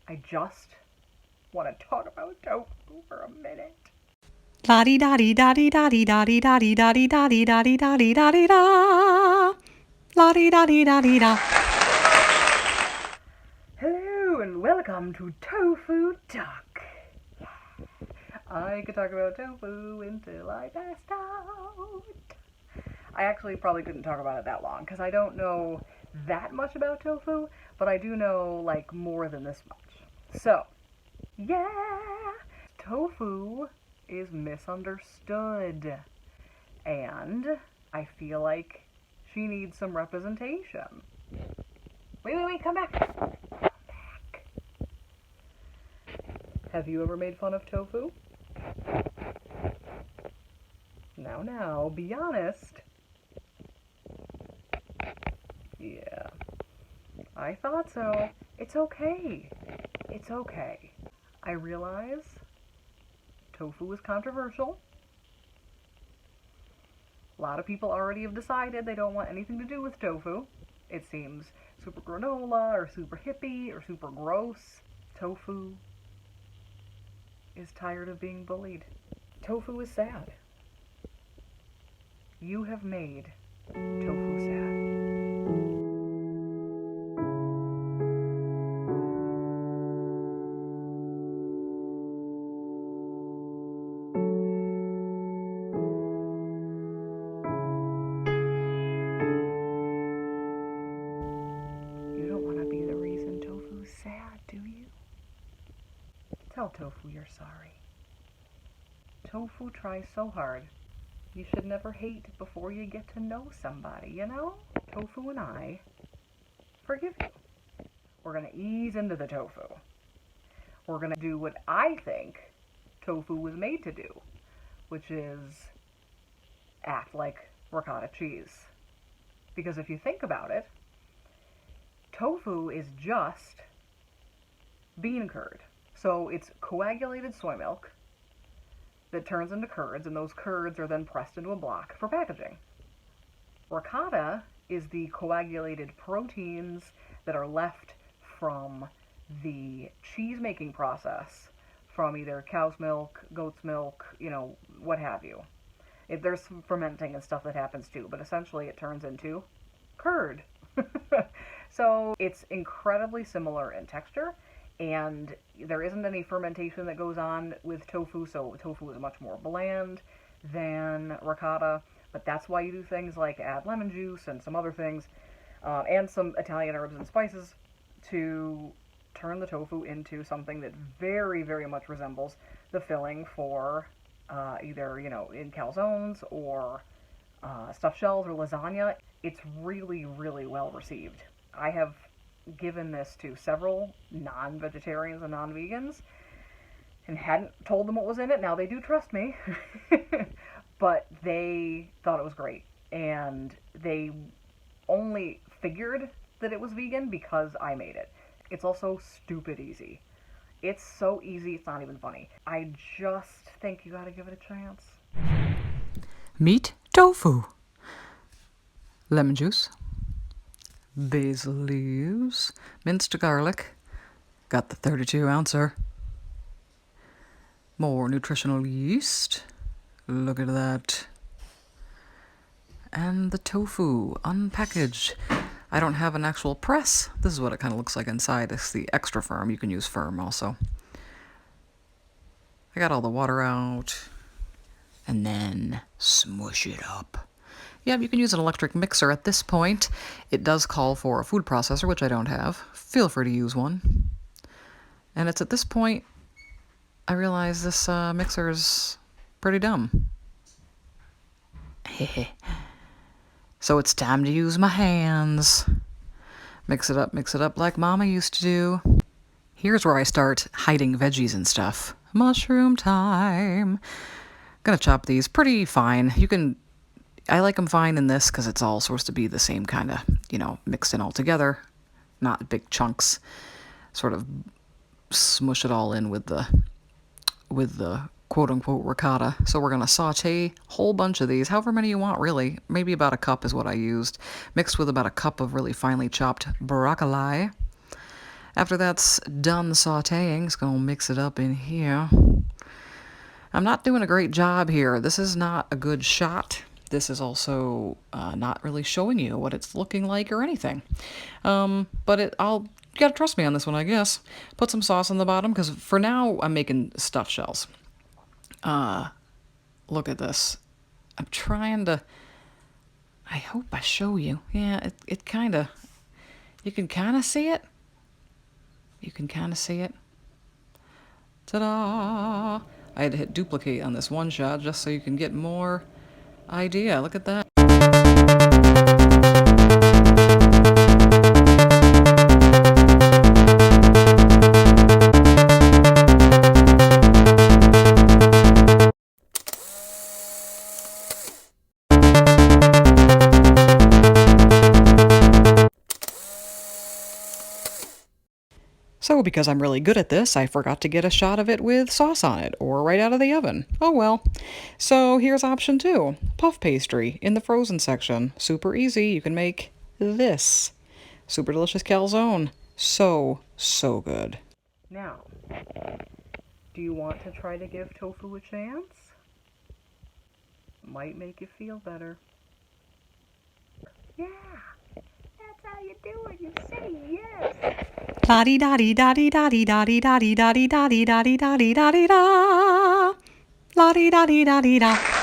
I just want to talk about tofu for a minute. La di da di da di da di da di da di da di da di da di da di da di da. La di da di da di da. Hello and welcome to Tofu Talk. I could talk about tofu until I passed out. I actually probably couldn't talk about it that long because I don't know that much about tofu, but I do know like more than this much. So, yeah, tofu is misunderstood, and I feel like she needs some representation. Wait, come back. Come back. Have you ever made fun of tofu? Now, be honest. Yeah, I thought so. It's okay. It's okay. I realize tofu is controversial. A lot of people already have decided they don't want anything to do with tofu. It seems super granola or super hippie or super gross. Tofu is tired of being bullied. Tofu is sad. You have made tofu sad. You don't want to be the reason tofu's sad, do you? Tell tofu you're sorry. Tofu tries so hard. You should never hate before you get to know somebody, you know? Tofu and I forgive you. We're going to ease into the tofu. We're going to do what I think tofu was made to do, which is act like ricotta cheese. Because if you think about it, tofu is just bean curd. So it's coagulated soy milk that turns into curds, and those curds are then pressed into a block for packaging. Ricotta is the coagulated proteins that are left from the cheese making process from either cow's milk, goat's milk, what have you. There's some fermenting and stuff that happens too, but essentially it turns into curd. So it's incredibly similar in texture, and there isn't any fermentation that goes on with tofu, so tofu is much more bland than ricotta, but that's why you do things like add lemon juice and some other things, and some Italian herbs and spices to turn the tofu into something that very, very much resembles the filling for either, in calzones or stuffed shells or lasagna. It's really, really well received. I have given this to several non-vegetarians and non-vegans and hadn't told them what was in it. Now they do trust me, but they thought it was great, and they only figured that it was vegan because I made it. It's also stupid easy. It's so easy, it's not even funny. I just think you gotta give it a chance. Meat tofu. Lemon juice. Basil leaves. Minced garlic. Got the 32 ouncer. More nutritional yeast. Look at that. And the tofu, unpackaged. I don't have an actual press. This is what it kind of looks like inside. It's the extra firm. You can use firm also. I got all the water out. And then smush it up. Yeah, you can use an electric mixer at this point. It does call for a food processor, which I don't have. Feel free to use one. And it's at this point I realize this mixer is pretty dumb. So it's time to use my hands. Mix it up like Mama used to do. Here's where I start hiding veggies and stuff. Mushroom time. Gonna chop these pretty fine. I like them fine in this because it's all supposed to be the same kind of, mixed in all together. Not big chunks. Sort of smush it all in with the quote-unquote ricotta. So we're going to saute a whole bunch of these, however many you want, really. Maybe about a cup is what I used, mixed with about a cup of really finely chopped broccoli. After that's done sauteing, it's going to mix it up in here. I'm not doing a great job here. This is not a good shot. This is also not really showing you what it's looking like or anything. But you gotta trust me on this one, I guess. Put some sauce on the bottom, because for now I'm making stuffed shells. Look at this. I'm trying to... I hope I show you. Yeah, it kind of... You can kind of see it. You can kind of see it. Ta-da! I had to hit duplicate on this one shot just so you can get more idea. Look at that. So because I'm really good at this, I forgot to get a shot of it with sauce on it, or right out of the oven. Oh well. So here's option 2. Puff pastry in the frozen section. Super easy. You can make this. Super delicious calzone. So good. Now, do you want to try to give tofu a chance? Might make you feel better. Yeah, that's how you do it. You say yes. La di da di da di da di da di da di da di da di da di da di da di da. La di da di da di da.